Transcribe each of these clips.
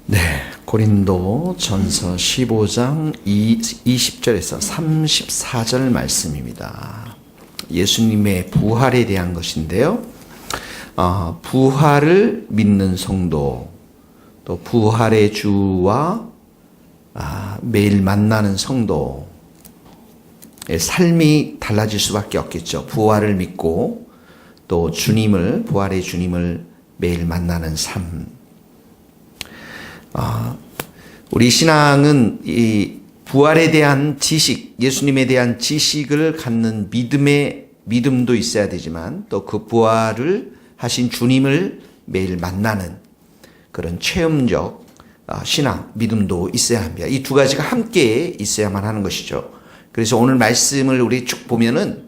네, 고린도 전서 15장 20절에서 34절 말씀입니다. 예수님의 부활에 대한 것인데요. 부활을 믿는 성도, 또 부활의 주와 매일 만나는 성도의 삶이 달라질 수밖에 없겠죠. 부활을 믿고 또 주님을, 부활의 주님을 매일 만나는 삶. 우리 신앙은 이 부활에 대한 지식, 예수님에 대한 지식을 갖는 믿음도 있어야 되지만 또 그 부활을 하신 주님을 매일 만나는 그런 체험적 신앙, 믿음도 있어야 합니다. 이 두 가지가 함께 있어야만 하는 것이죠. 그래서 오늘 말씀을 우리 쭉 보면은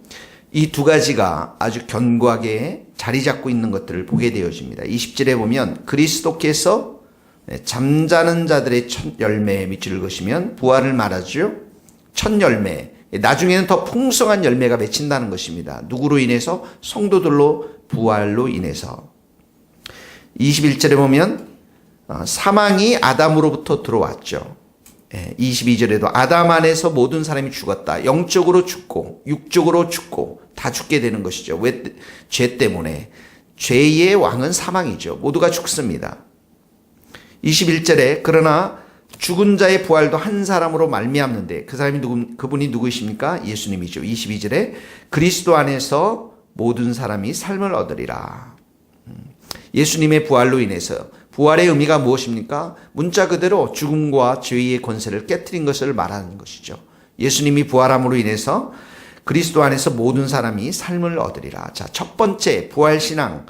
이 두 가지가 아주 견고하게 자리 잡고 있는 것들을 보게 되어집니다. 20절에 보면 그리스도께서 잠자는 자들의 첫 열매에 밑줄 그으시면 부활을 말하죠. 첫 열매, 나중에는 더 풍성한 열매가 맺힌다는 것입니다. 누구로 인해서? 성도들로, 부활로 인해서. 21절에 보면 사망이 아담으로부터 들어왔죠. 22절에도 아담 안에서 모든 사람이 죽었다. 영적으로 죽고 육적으로 죽고 다 죽게 되는 것이죠. 왜? 죄 때문에. 죄의 왕은 사망이죠. 모두가 죽습니다. 21절에 그러나 죽은 자의 부활도 한 사람으로 말미암는데 그 사람이 그분이 누구이십니까? 예수님이죠. 22절에 그리스도 안에서 모든 사람이 삶을 얻으리라. 예수님의 부활로 인해서, 부활의 의미가 무엇입니까? 문자 그대로 죽음과 죄의 권세를 깨트린 것을 말하는 것이죠. 예수님이 부활함으로 인해서 그리스도 안에서 모든 사람이 삶을 얻으리라. 자, 첫 번째 부활신앙,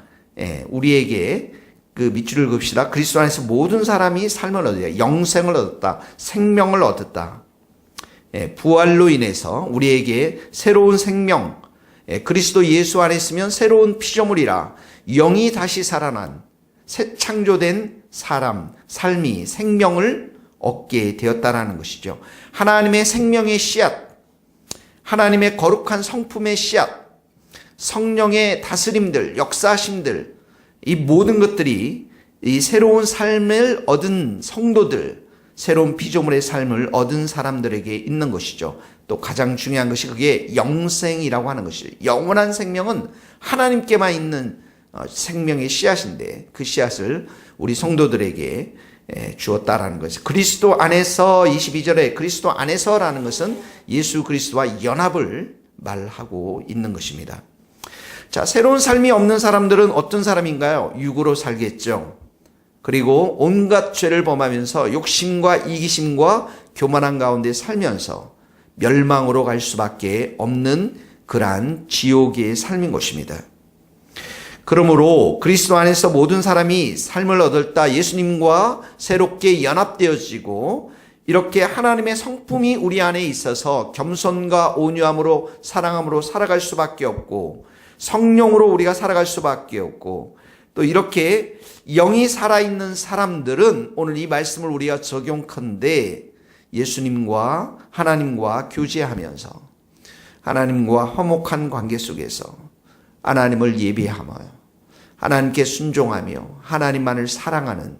우리에게 그 밑줄을 그읍시다. 그리스도 안에서 모든 사람이 삶을 얻었다. 영생을 얻었다. 생명을 얻었다. 부활로 인해서 우리에게 새로운 생명, 그리스도 예수 안에 있으면 새로운 피조물이라 영이 다시 살아난 새 창조된 사람, 삶이 생명을 얻게 되었다라는 것이죠. 하나님의 생명의 씨앗, 하나님의 거룩한 성품의 씨앗, 성령의 다스림들, 역사심들, 이 모든 것들이 이 새로운 삶을 얻은 성도들, 새로운 피조물의 삶을 얻은 사람들에게 있는 것이죠. 또 가장 중요한 것이 그게 영생이라고 하는 것이죠. 영원한 생명은 하나님께만 있는 생명의 씨앗인데 그 씨앗을 우리 성도들에게 주었다라는 것이죠. 그리스도 안에서 22절에 그리스도 안에서라는 것은 예수 그리스도와 연합을 말하고 있는 것입니다. 자, 새로운 삶이 없는 사람들은 어떤 사람인가요? 육으로 살겠죠. 그리고 온갖 죄를 범하면서 욕심과 이기심과 교만한 가운데 살면서 멸망으로 갈 수밖에 없는 그러한 지옥의 삶인 것입니다. 그러므로 그리스도 안에서 모든 사람이 삶을 얻었다. 예수님과 새롭게 연합되어지고 이렇게 하나님의 성품이 우리 안에 있어서 겸손과 온유함으로 사랑함으로 살아갈 수밖에 없고 성령으로 우리가 살아갈 수밖에 없고 또 이렇게 영이 살아있는 사람들은 오늘 이 말씀을 우리가 적용컨대 예수님과 하나님과 교제하면서 하나님과 화목한 관계 속에서 하나님을 예배하며 하나님께 순종하며 하나님만을 사랑하는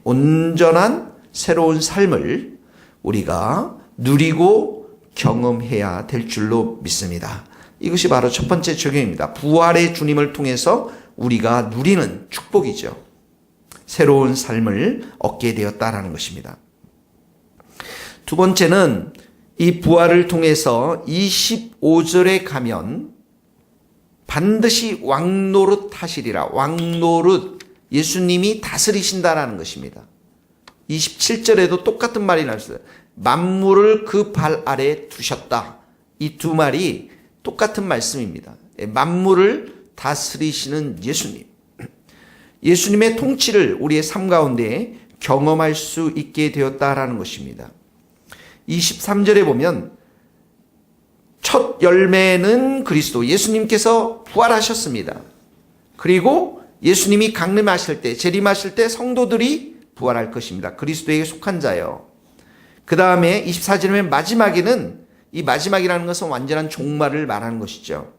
온전한 새로운 삶을 우리가 누리고 경험해야 될 줄로 믿습니다. 이것이 바로 첫 번째 적용입니다. 부활의 주님을 통해서 우리가 누리는 축복이죠. 새로운 삶을 얻게 되었다라는 것입니다. 두 번째는 이 부활을 통해서 25절에 가면 반드시 왕노릇 하시리라. 왕노릇, 예수님이 다스리신다라는 것입니다. 27절에도 똑같은 말이 나왔어요. 만물을 그 발 아래 두셨다. 이 두 말이 똑같은 말씀입니다. 만물을 다스리시는 예수님. 예수님의 통치를 우리의 삶 가운데 경험할 수 있게 되었다라는 것입니다. 23절에 보면 첫 열매는 그리스도, 예수님께서 부활하셨습니다. 그리고 예수님이 강림하실 때, 재림하실 때 성도들이 부활할 것입니다. 그리스도에게 속한 자요. 그 다음에 24절에 마지막에는 이 마지막이라는 것은 완전한 종말을 말하는 것이죠.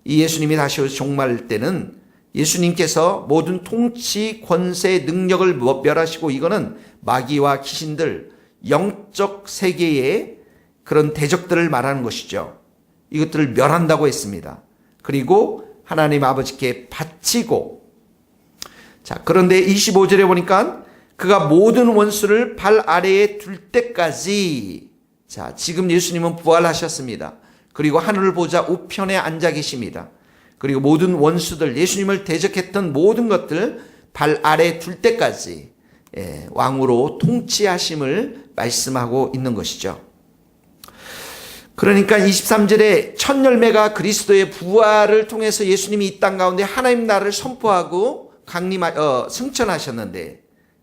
이 예수님이 다시 오셔서 종말 때는 예수님께서 모든 통치, 권세, 능력을 멸하시고 이거는 마귀와 귀신들, 영적 세계의 그런 대적들을 말하는 것이죠. 이것들을 멸한다고 했습니다. 그리고 하나님 아버지께 바치고, 자, 그런데 25절에 보니까 그가 모든 원수를 발 아래에 둘 때까지, 자, 지금 예수님은 부활하셨습니다. 그리고 하늘 보좌 우편에 앉아 계십니다. 그리고 모든 원수들, 예수님을 대적했던 모든 것들 발 아래 둘 때까지 왕으로 통치하심을 말씀하고 있는 것이죠. 그러니까 23절에 첫 열매가 그리스도의 부활을 통해서 예수님이 이 땅 가운데 하나님 나라를 선포하고 승천하셨는데,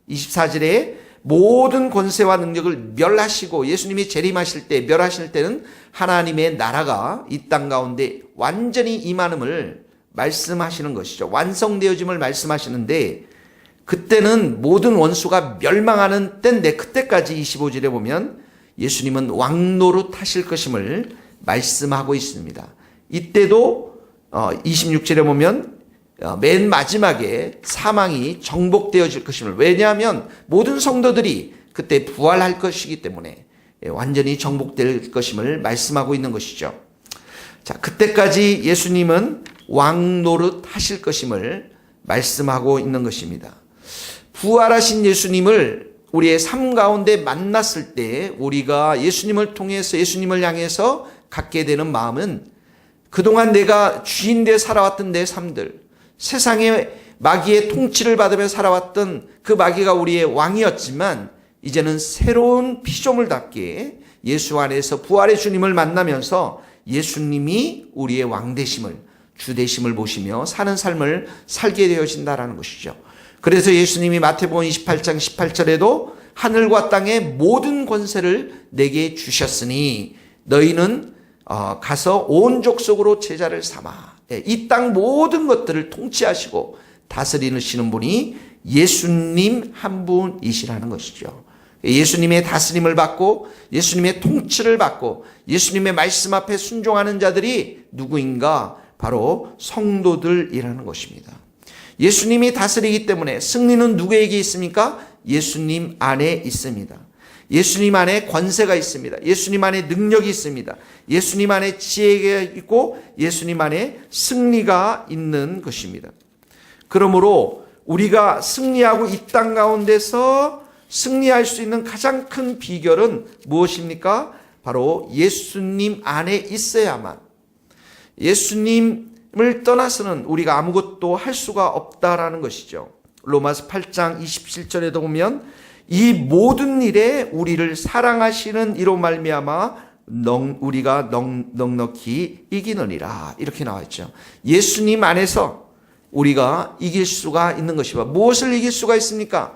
24절에 모든 권세와 능력을 멸하시고 예수님이 재림하실 때, 멸하실 때는 하나님의 나라가 이 땅 가운데 완전히 임하음을 말씀하시는 것이죠. 완성되어짐을 말씀하시는데, 그때는 모든 원수가 멸망하는 때인데, 그때까지 25절에 보면 예수님은 왕노릇 하실 것임을 말씀하고 있습니다. 이때도 26절에 보면 맨 마지막에 사망이 정복되어질 것임을, 왜냐하면 모든 성도들이 그때 부활할 것이기 때문에 완전히 정복될 것임을 말씀하고 있는 것이죠. 자, 그때까지 예수님은 왕노릇 하실 것임을 말씀하고 있는 것입니다. 부활하신 예수님을 우리의 삶 가운데 만났을 때 우리가 예수님을 통해서, 예수님을 향해서 갖게 되는 마음은, 그동안 내가 주인되어 살아왔던 내 삶들, 세상의 마귀의 통치를 받으며 살아왔던 그 마귀가 우리의 왕이었지만, 이제는 새로운 피조물답게 예수 안에서 부활의 주님을 만나면서 예수님이 우리의 왕 되심을, 주 되심을 보시며 사는 삶을 살게 되어진다라는 것이죠. 그래서 예수님이 마태복음 28장 18절에도 하늘과 땅의 모든 권세를 내게 주셨으니 너희는 가서 온 족속으로 제자를 삼아. 이 땅 모든 것들을 통치하시고 다스리시는 분이 예수님 한 분이시라는 것이죠. 예수님의 다스림을 받고 예수님의 통치를 받고 예수님의 말씀 앞에 순종하는 자들이 누구인가? 바로 성도들이라는 것입니다. 예수님이 다스리기 때문에 승리는 누구에게 있습니까? 예수님 안에 있습니다. 예수님 안에 권세가 있습니다. 예수님 안에 능력이 있습니다. 예수님 안에 지혜가 있고 예수님 안에 승리가 있는 것입니다. 그러므로 우리가 승리하고 이 땅 가운데서 승리할 수 있는 가장 큰 비결은 무엇입니까? 바로 예수님 안에 있어야만, 예수님을 떠나서는 우리가 아무것도 할 수가 없다라는 것이죠. 로마서 8장 27절에도 보면 이 모든 일에 우리를 사랑하시는 이로 말미암아 우리가 넉넉히 이기느니라, 이렇게 나와 있죠. 예수님 안에서 우리가 이길 수가 있는 것이고, 무엇을 이길 수가 있습니까?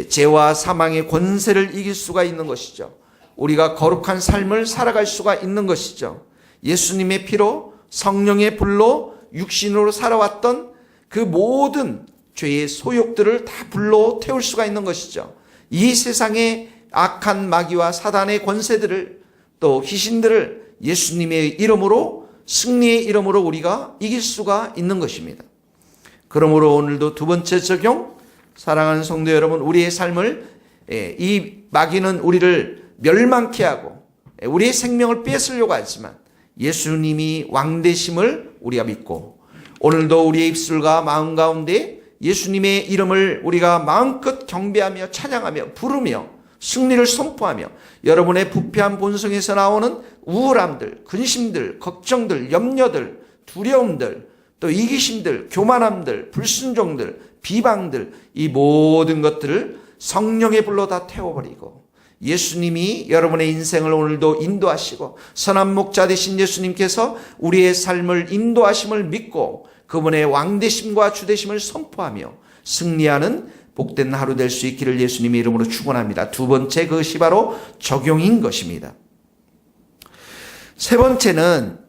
죄와 사망의 권세를 이길 수가 있는 것이죠. 우리가 거룩한 삶을 살아갈 수가 있는 것이죠. 예수님의 피로, 성령의 불로, 육신으로 살아왔던 그 모든 죄의 소욕들을 다 불로 태울 수가 있는 것이죠. 이 세상의 악한 마귀와 사단의 권세들을, 또 귀신들을 예수님의 이름으로, 승리의 이름으로 우리가 이길 수가 있는 것입니다. 그러므로 오늘도 두 번째 적용, 사랑하는 성도 여러분, 우리의 삶을, 이 마귀는 우리를 멸망케 하고 우리의 생명을 뺏으려고 하지만 예수님이 왕 되심을 우리가 믿고, 오늘도 우리의 입술과 마음 가운데 예수님의 이름을 우리가 마음껏 경배하며 찬양하며 부르며 승리를 선포하며, 여러분의 부패한 본성에서 나오는 우울함들, 근심들, 걱정들, 염려들, 두려움들, 또 이기심들, 교만함들, 불순종들, 비방들, 이 모든 것들을 성령의 불로 다 태워버리고 예수님이 여러분의 인생을 오늘도 인도하시고 선한 목자 되신 예수님께서 우리의 삶을 인도하심을 믿고 그분의 왕되심과 주되심을 선포하며 승리하는 복된 하루 될 수 있기를 예수님의 이름으로 축원합니다. 두 번째, 그것이 바로 적용인 것입니다. 세 번째는,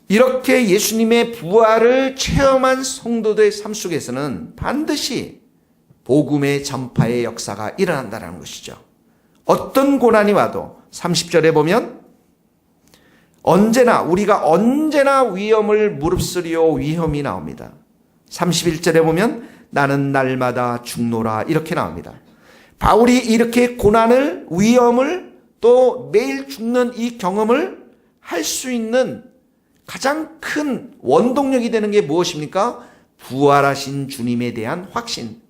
이렇게 예수님의 부활을 체험한 성도들의 삶 속에서는 반드시 복음의 전파의 역사가 일어난다는 것이죠. 어떤 고난이 와도 30절에 보면 우리가 언제나 위험을 무릅쓰리오 위험이 나옵니다. 31절에 보면 나는 날마다 죽노라 이렇게 나옵니다. 바울이 이렇게 고난을, 위험을, 또 매일 죽는 이 경험을 할 수 있는 가장 큰 원동력이 되는 게 무엇입니까? 부활하신 주님에 대한 확신,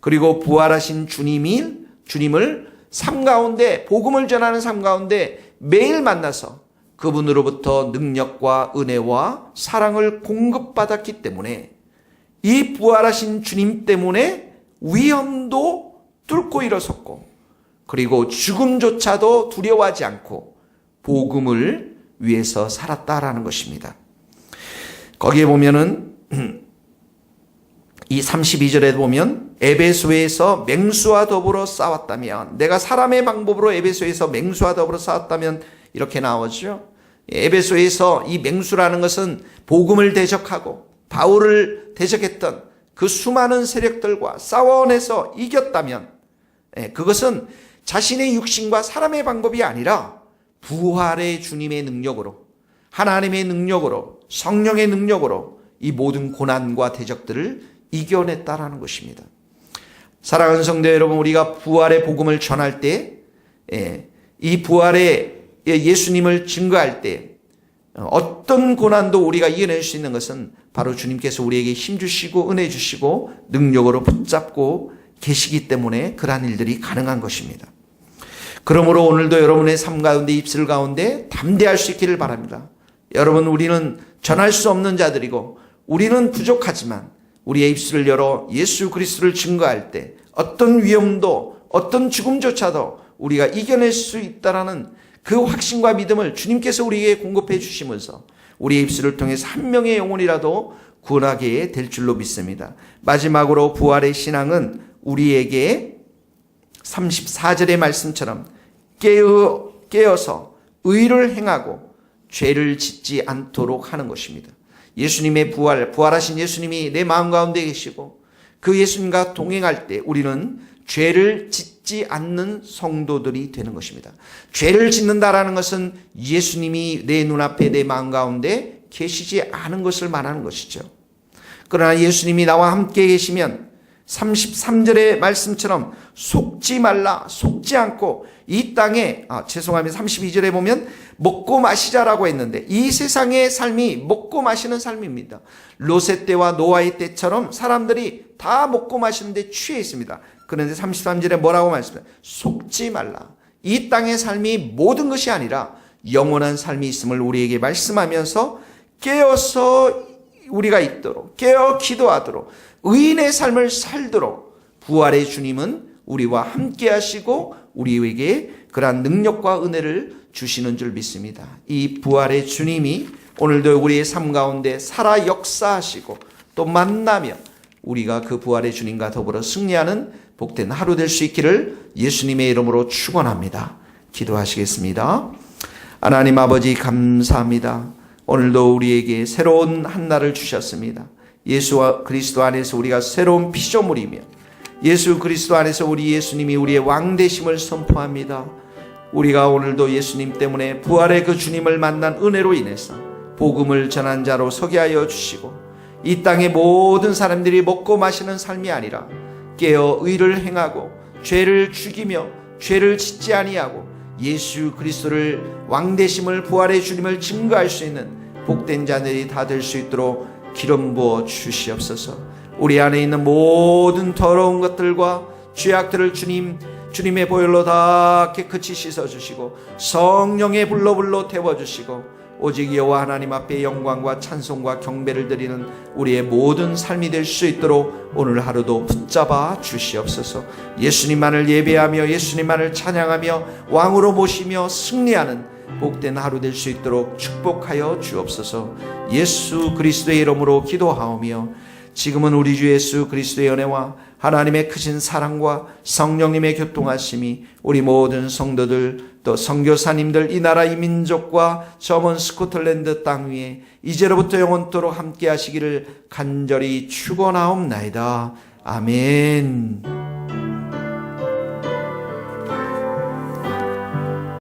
그리고 부활하신 주님을 삶 가운데, 복음을 전하는 삶 가운데 매일 만나서 그분으로부터 능력과 은혜와 사랑을 공급받았기 때문에, 이 부활하신 주님 때문에 위험도 뚫고 일어섰고, 그리고 죽음조차도 두려워하지 않고 복음을 위해서 살았다라는 것입니다. 거기에 보면은 이 32절에 보면 에베소에서 맹수와 더불어 싸웠다면, 내가 사람의 방법으로 에베소에서 맹수와 더불어 싸웠다면 이렇게 나오죠. 에베소에서 이 맹수라는 것은 복음을 대적하고 바울을 대적했던 그 수많은 세력들과 싸워내서 이겼다면, 그것은 자신의 육신과 사람의 방법이 아니라 부활의 주님의 능력으로, 하나님의 능력으로, 성령의 능력으로 이 모든 고난과 대적들을 이겨냈다라는 것입니다. 사랑하는 성도 여러분, 우리가 부활의 복음을 전할 때, 이 부활의 예수님을 증거할 때 어떤 고난도 우리가 이겨낼 수 있는 것은 바로 주님께서 우리에게 힘 주시고 은혜 주시고 능력으로 붙잡고 계시기 때문에 그러한 일들이 가능한 것입니다. 그러므로 오늘도 여러분의 삶 가운데, 입술 가운데 담대할 수 있기를 바랍니다. 여러분, 우리는 전할 수 없는 자들이고 우리는 부족하지만 우리의 입술을 열어 예수 그리스도를 증거할 때 어떤 위험도, 어떤 죽음조차도 우리가 이겨낼 수 있다라는 그 확신과 믿음을 주님께서 우리에게 공급해 주시면서 우리의 입술을 통해서 한 명의 영혼이라도 구원하게 될 줄로 믿습니다. 마지막으로 부활의 신앙은 우리에게 34절의 말씀처럼 깨어서 의를 행하고 죄를 짓지 않도록 하는 것입니다. 예수님의 부활하신 예수님이 내 마음 가운데 계시고 그 예수님과 동행할 때 우리는 죄를 짓지 않는 성도들이 되는 것입니다. 죄를 짓는다라는 것은 예수님이 내 눈앞에, 내 마음 가운데 계시지 않은 것을 말하는 것이죠. 그러나 예수님이 나와 함께 계시면 33절의 말씀처럼 속지 말라, 속지 않고 이 땅에, 32절에 보면 먹고 마시자라고 했는데 이 세상의 삶이 먹고 마시는 삶입니다. 롯의 때와 노아의 때처럼 사람들이 다 먹고 마시는데 취해 있습니다. 그런데 33절에 뭐라고 말씀해요? 속지 말라. 이 땅의 삶이 모든 것이 아니라 영원한 삶이 있음을 우리에게 말씀하면서 깨어서 우리가 있도록, 깨어 기도하도록, 의인의 삶을 살도록 부활의 주님은 우리와 함께 하시고 우리에게 그러한 능력과 은혜를 주시는 줄 믿습니다. 이 부활의 주님이 오늘도 우리의 삶 가운데 살아 역사하시고 또 만나며 우리가 그 부활의 주님과 더불어 승리하는 복된 하루 될 수 있기를 예수님의 이름으로 축원합니다. 기도하시겠습니다. 하나님 아버지, 감사합니다. 오늘도 우리에게 새로운 한 날을 주셨습니다. 예수와 그리스도 안에서 우리가 새로운 피조물이며 예수 그리스도 안에서 우리 예수님이 우리의 왕 되심을 선포합니다. 우리가 오늘도 예수님 때문에 부활의 그 주님을 만난 은혜로 인해서 복음을 전한 자로 서게 하여 주시고 이 땅의 모든 사람들이 먹고 마시는 삶이 아니라 깨어 의를 행하고 죄를 죽이며 죄를 짓지 아니하고 예수 그리스도를 왕 되심을, 부활의 주님을 증거할 수 있는 복된 자들이 다 될 수 있도록 기름 부어 주시옵소서. 우리 안에 있는 모든 더러운 것들과 죄악들을 주님의 보혈로 다 깨끗이 씻어주시고 성령의 불로 태워주시고 오직 여호와 하나님 앞에 영광과 찬송과 경배를 드리는 우리의 모든 삶이 될 수 있도록 오늘 하루도 붙잡아 주시옵소서. 예수님만을 예배하며 예수님만을 찬양하며 왕으로 모시며 승리하는 복된 하루 될 수 있도록 축복하여 주옵소서. 예수 그리스도의 이름으로 기도하오며 지금은 우리 주 예수 그리스도의 은혜와 하나님의 크신 사랑과 성령님의 교통하심이 우리 모든 성도들 또 선교사님들 이 나라 이 민족과 저 먼 스코틀랜드 땅 위에 이제로부터 영원토록 함께 하시기를 간절히 축원하옵나이다. 아멘.